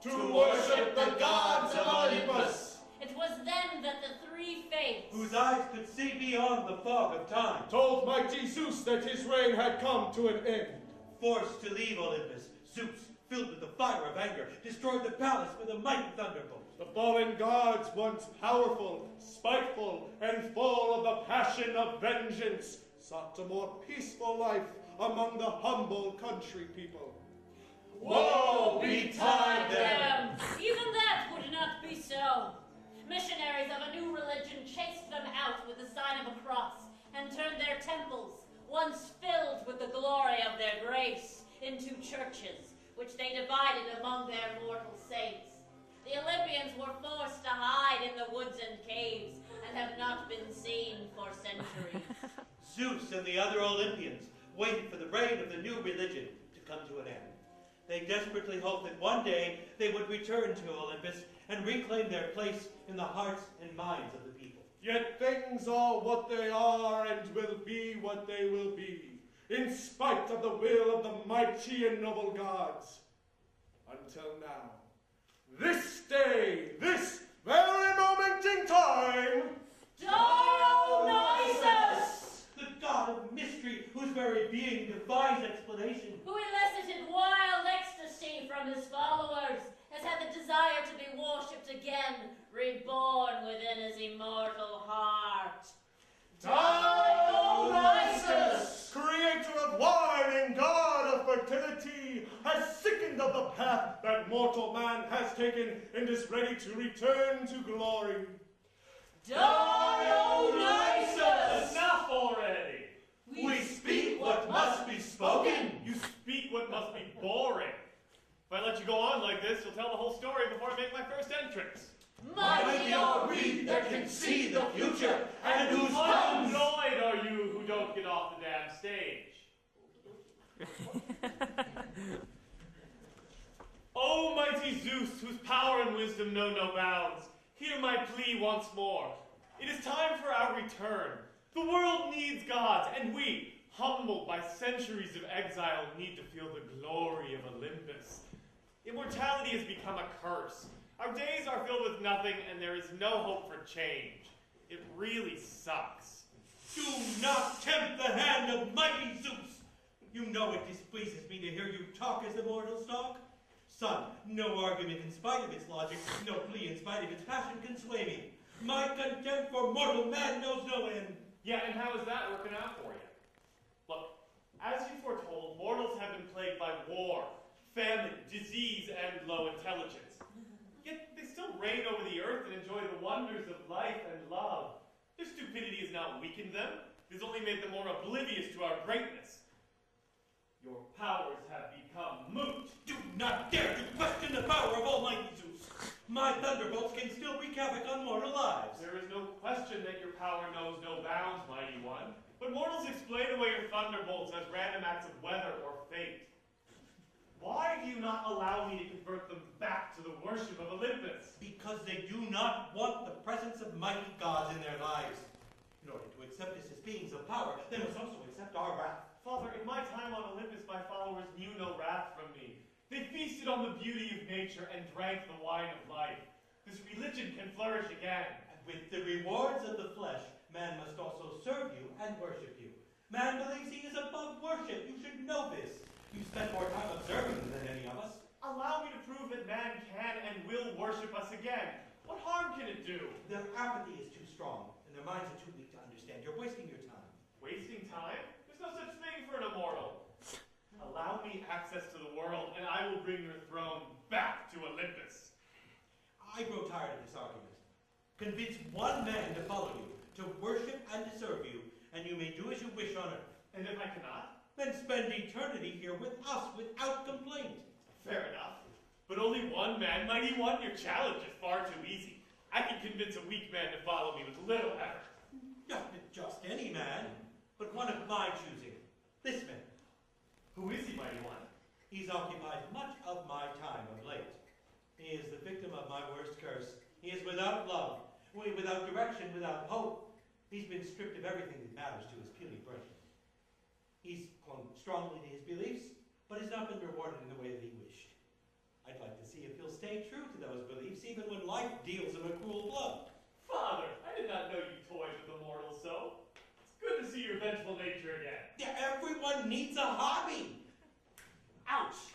to worship the gods of Olympus. It was then that the three fates, whose eyes could see beyond the fog of time, told mighty Zeus that his reign had come to an end. Forced to leave Olympus, Zeus, filled with the fire of anger, destroyed the palace with a mighty thunderbolt. The fallen gods, once powerful, spiteful, and full of the passion of vengeance, sought a more peaceful life among the humble country people. woe betide them! Even that would not be so. Missionaries of a new religion chased them out with the sign of a cross and turned their temples, once filled with the glory of their grace, into churches, which they divided among their mortal saints. The Olympians were forced to hide in the woods and caves and have not been seen for centuries. Zeus and the other Olympians waited for the reign of the new religion to come to an end. They desperately hoped that one day they would return to Olympus and reclaim their place in the hearts and minds of the people. Yet things are what they are and will be what they will be, in spite of the will of the mighty and noble gods. Until now. This day, this very moment in time, Dionysus! The god of mystery, whose very being defies explanation. Who elicited wild ecstasy from his followers, has had the desire to be worshipped again, reborn within his immortal heart. Dionysus, creator of wine and god of fertility, has sickened of the path that mortal man has taken and is ready to return to glory. Dionysus! Enough already! We speak what must be spoken. You speak what must be boring. If I let you go on like this, you'll tell the whole story before I make my first entrance. Mighty are we that can see the future, and whose How tongues... annoyed are you who don't get off the damn stage? O mighty Zeus, whose power and wisdom know no bounds, hear my plea once more. It is time for our return. The world needs gods, and we, humbled by centuries of exile, need to feel the glory of Olympus. Immortality has become a curse. Our days are filled with nothing, and there is no hope for change. It really sucks. Do not tempt the hand of mighty Zeus. You know it displeases me to hear you talk as the mortals talk. Son, no argument in spite of its logic, no plea in spite of its passion can sway me. My contempt for mortal man knows no end. Yeah, and how is that working out for you? Look, as you foretold, mortals have been plagued by war, famine, disease, and low intelligence. Yet they still reign over the earth and enjoy the wonders of life and love. Their stupidity has not weakened them. It has only made them more oblivious to our greatness. Your powers have become moot. Do not dare to question the power of Almighty Zeus. My thunderbolts can still wreak havoc on mortal lives. There is no question that your power knows no bounds, mighty one. But mortals explain away your thunderbolts as random acts of weather or fate. Why do you not allow me to convert them back to the worship of Olympus? Because they do not want the presence of mighty gods in their lives. In order to accept us as beings of power, they must also accept our wrath. Father, in my time on Olympus, my followers knew no wrath from me. They feasted on the beauty of nature and drank the wine of life. This religion can flourish again. And with the rewards of the flesh, man must also serve you and worship you. Man believes he is above worship. You should know this. You spend more time observing than any of us. Allow me to prove that man can and will worship us again. What harm can it do? Their apathy is too strong, and their minds are too weak to understand. You're wasting your time. Wasting time? There's no such thing for an immortal. Allow me access to the world, and I will bring your throne back to Olympus. I grow tired of this argument. Convince one man to follow you, to worship and to serve you, and you may do as you wish on earth. And if I cannot? Then spend eternity here with us without complaint. Fair enough. But only one man, mighty one, your challenge is far too easy. I can convince a weak man to follow me with little effort. Not just any man, but one of my choosing. This man. Who is he, mighty one? He's occupied much of my time of late. He is the victim of my worst curse. He is without love, without direction, without hope. He's been stripped of everything that matters to his puny brain. He's clung strongly to his beliefs, but has not been rewarded in the way that he wished. I I'd like to see if he'll stay true to those beliefs even when life deals him a cruel blow. Father, I did not know you toyed with the mortals so. It's good to see your vengeful nature again. Yeah, everyone needs a hobby. Ouch!